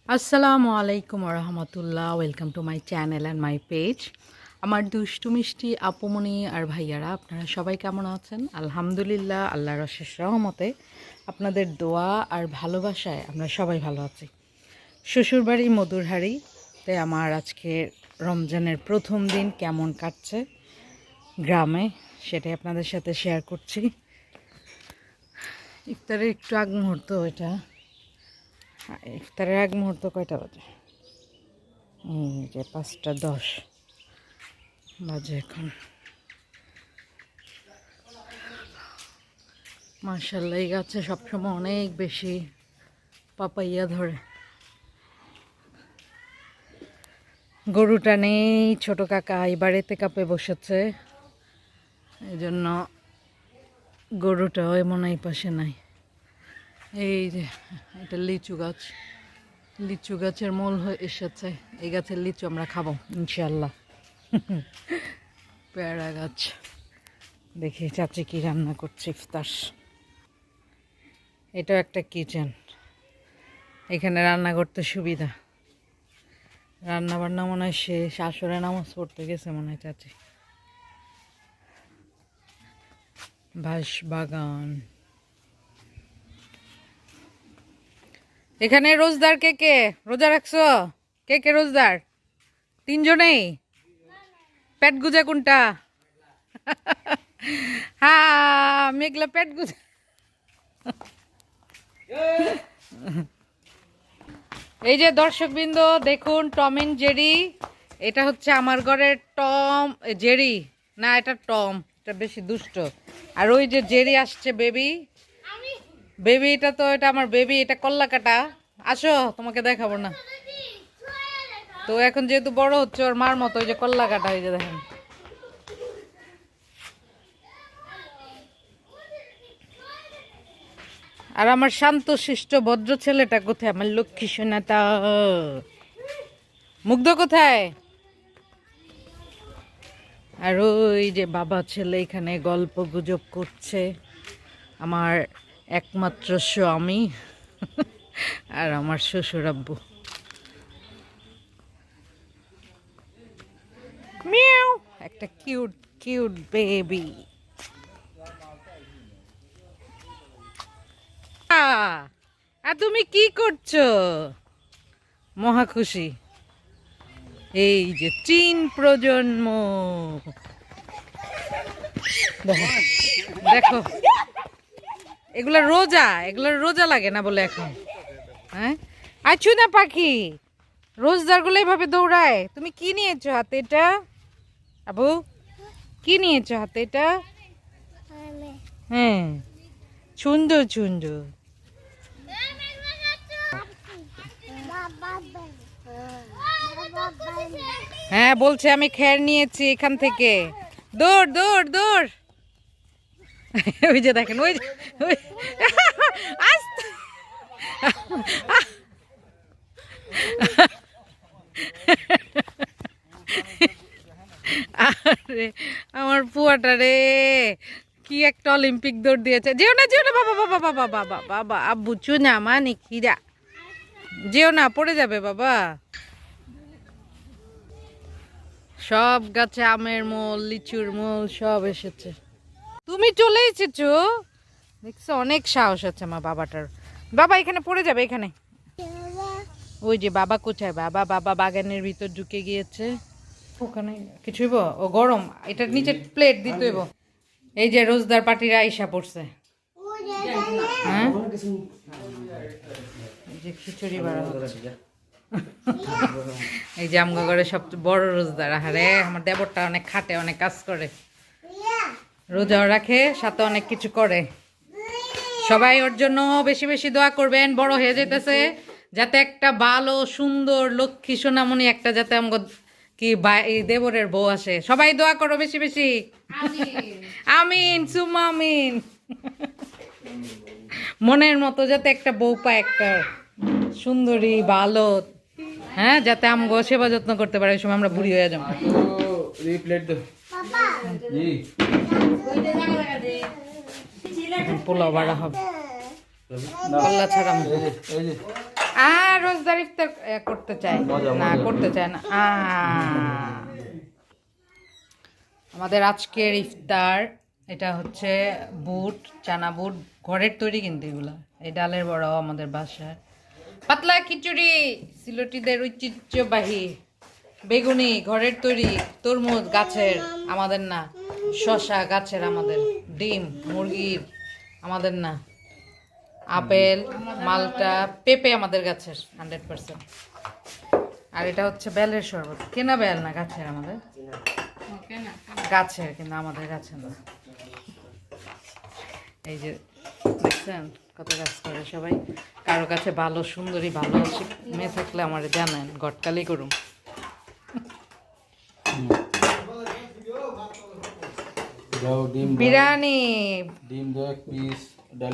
আসসালামু আলাইকুম রহমতুল্লাহ। Welcome to my channel and my page. আমার দুষ্টু মিষ্টি আপুমনি আর ভাইয়ারা, আপনারা সবাই কেমন আছেন? আলহামদুলিল্লাহ, আল্লাহর অশেষ রহমতে আপনাদের দোয়া আর ভালোবাসায় আমরা সবাই ভালো আছি। শ্বশুরবাড়ি মধুরহারিতে আমার আজকে রমজানের প্রথম দিন কেমন কাটছে গ্রামে, সেটাই আপনাদের সাথে শেয়ার করছি। ইফতারের একটু আগ মুহূর্ত এটা, ইফতারের আগ মুহূর্ত কয়টা বাজে? যে 5:10 বাজে এখন। মাশাআল্লাহ, এই গাছে সবসময় অনেক বেশি পাপাইয়া ধরে। গরুটা নেই, ছোট কাকা এই বাড়িতে কাপে বসেছে, এই জন্য গরুটা ওই মনে হয় পাশে নাই। এই যে এটা লিচু গাছ, লিচু গাছের মূল হয়ে এসেছে। এই গাছের লিচু আমরা খাবো ইনশাল্লাহ। পেয়ারা গাছ। দেখি চাচি কি রান্না করছে ইফতার। এটাও একটা কিচেন, এখানে রান্না করতে সুবিধা। রান্না বান্না মনে হয় শেষ, আসরে নামাজ পড়তে গেছে মনে হয় চাচি। বাঁশ বাগান। এখানে রোজদার কে কে? রোজা রাখছো? কে কে রোজদার? 3 জনেই? পেট গুজা কোনটা? হ্যাঁ, মেঘলা পেট গুজা। এই যে দর্শকবৃন্দ দেখুন, টম এন্ড জেরি। এটা হচ্ছে আমার ঘরের টম, জেরি না, এটা টম, এটা বেশি দুষ্ট। আর ওই যে জেরি আসছে বেবি, বেবি এটা তো, এটা আমার বেবি, এটা কল্লা কাটা। আসো তোমাকে দেখাবো না তো, এখন যেহেতু বড় হচ্ছে ওর মার মতো, ওই যে কল্লা কাটা, এই যে দেখেন। আর আমার শান্ত শিষ্ট ভদ্র ছেলেটা কোথায়? আমার লক্ষ্মী সোনাটা মুগ্ধ কোথায়? আর ওই যে বাবা ছেলে এখানে গল্প গুজব করছে, আমার একমাত্র স্বামী আর আমার শ্বশুর আব্বু। মিয়াও, একটা কিউট কিউট বেবি। আর তুমি কি করছো? মহা খুশি। এই যে চীন প্রজন্ম, দেখো দেখো, এগুলা রোজা, এগুলা রোজা লাগে না বলে এখন। হ্যাঁ, আছু না পাখি, রোজদার গুলো এভাবে দৌড়ায়। তুমি কি নিয়েছো হাতে? এটা আবু কি নিয়েছো হাতে? এটা হ্যাঁ, সুন্দর সুন্দর। হ্যাঁ বলছে আমি খের নিয়েছি এখান থেকে। দৌড় দৌড় দৌড়। ওই যে দেখেন, ওই আরে আমার পুয়াটা রে, কি একটা অলিম্পিক দৌড় দিয়েছে। যেও না যেও না, বাবা বাবা বাবা বাবা বাবা, আব্বু চুনা মানে খিরা, যেও না, পড়ে যাবে বাবা। সব গাছে আমের মোল, লিচুর মোল সব এসেছে। তুমি চলে এসেছো, দেখছো? অনেক সাহস আছে আমার বাবাটার। বাবা এখানে পড়ে যাবে, এখানে। ওই যে বাবা কোথায়? বাবা বাবা বাগানের ভিতর ঢুকে গিয়েছে। ওখানে কিছুই ও গরম, এটার নিচে প্লেট দিতে হইব। এই যে রোজদার পার্টিরা আইসা পড়ছে। হ্যাঁ, এই যে খিচুড়ি বাড়া হচ্ছে। এই যে আমগো ঘরে সবচেয়ে বড় রোজদার। আরে আমার দেবরটা অনেক খাটে, অনেক কাজ করে, রোজাও রাখে, সাথে অনেক কিছু করে। সবাই ওর জন্য বেশি বেশি দোয়া করবেন, বড় হয়ে যেতেছে, যাতে একটা ভালো সুন্দর লক্ষ্মী সোনামণি একটা, যাতে আমগো কি দেবরের বউ আসে। সবাই দোয়া করো বেশি বেশি। আমিন সুম্মা আমিন। মনের মতো যাতে একটা বউ পায়, একটা সুন্দরী ভালো, হ্যাঁ, যাতে আমগো সেবা যত্ন করতে পারে। এই সময় আমরা বুড়ি হয়ে যাবো। পোলাও বাড়া হবে, কল্লা ছাড়া। আর রোজদার ইফতার করতে চায় না, করতে চায় না। আমাদের আজকের ইফতার, এটা হচ্ছে বুট, চানা বুট, ঘরের তৈরি কিন্তু এগুলা। এই ডালের বড়াও আমাদের বাসার। পাতলা খিচুড়ি সিলেটিদের ঐতিহ্যবাহী, বেগুনি ঘরের তৈরি, তরমুজ গাছের আমাদের না, শসা গাছের আমাদের, ডিম মুরগির আমাদের না, আপেল মালটা পেঁপে আমাদের গাছের 100%। আর এটা হচ্ছে বেলের শরবত, কেনা বেল না, গাছের আমাদের, গাছের কিন্তু আমাদের গাছের না। এই যে দেখছেন কত গাছ করে সবাই। কারো কাছে ভালো সুন্দরী ভালো মেয়ে থাকলে আমার জানেন, গটকালি করুম। বিরিয়ানি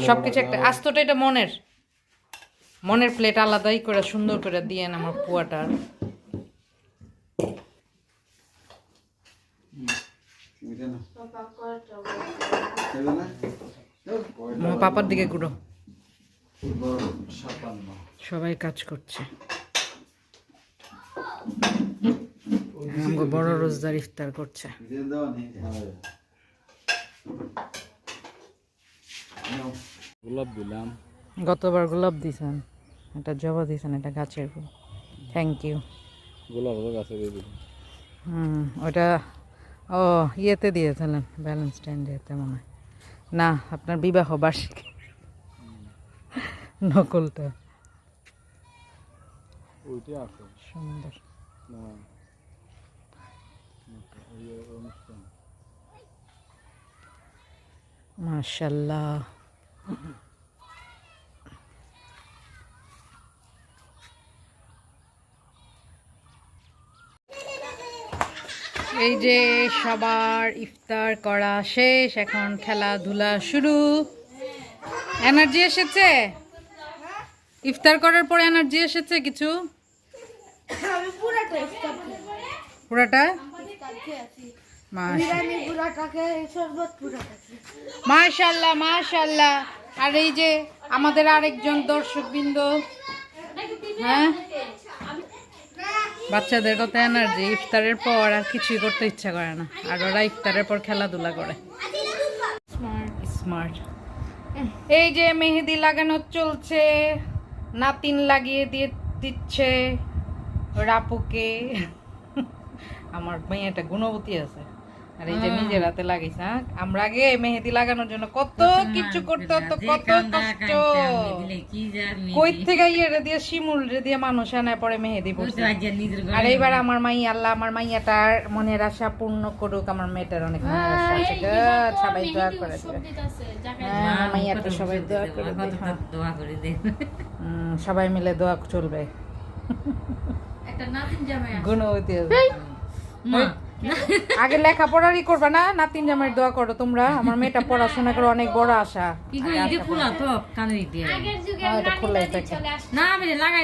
সবকিছু একটা আস্তটা, এটা মনের প্লেট আলাদাই করে সুন্দর করে দিয়েন আমার পুয়াটার। পাপার দিকে ঘুরো, সবাই কাজ করছে। বড় রোজদার ইফতার করছে। গোলাপ দিলাম, গতবার গোলাপ দিয়েছেন, এটা জবা দিয়েছেন, এটা গাছের ফুল। Thank you. গোলাপ গাছে দিয়ে দিলাম। ওটা ও ইয়েতে দিয়েছিলেন, ভ্যালেন্টাইন ডেতে মনে হয় না, আপনার বিবাহ বার্ষিকী নকলটা ওইটা আছে সুন্দর। না অনুষ্ঠান মাশাআল্লাহ। এই যে সবার ইফতার করা শেষ, এখন খেলাধুলা শুরু। এনার্জি এসেছে ইফতার করার পর, এনার্জি এসেছে কিছু? পুরাটা মাশাআল্লাহ মাশাআল্লাহ। আর এই যে আমাদের আরেকজন দর্শকবৃন্দ, হ্যাঁ বাচ্চাদের কত এনার্জি, ইফতারের পর আর কিছুই করতে ইচ্ছা করে না, আর ওরা ইফতারের পর খেলাধুলা করে। স্মার্ট। এই যে মেহেদি লাগানো চলছে, নাতিন লাগিয়ে দিয়ে দিচ্ছে রাপুকে। আমার মেয়েটা গুণবতী আছে, আর এই যে নিজের হাতে লাগাইছে। আমরা আগে মেহেদি লাগানোর জন্য কত কিছু করতে হতো, কত কষ্ট। কই থেকে ইয়ে দিয়ে শিমুল দিয়ে মানুষ আনায় পরে মেহেদি পড়ছে। আর এইবার আমার মাই, আল্লাহ আমার মাইয়াটার মনের আশা পূর্ণ করুক। আমার মেয়েটার অনেক মনের আশা আছে, সবাই দোয়া করে দেবে। হ্যাঁ আমার মাইয়াটা সবাই দোয়া করে দেবে, সবাই মিলে দোয়া চলবে। গুণবতী আগে লেখাপড়ারই করবা না, নাতিন জামাই দোয়া করো তোমরা। আমার মেয়েটা পড়াশোনা করে অনেক বড় আশা।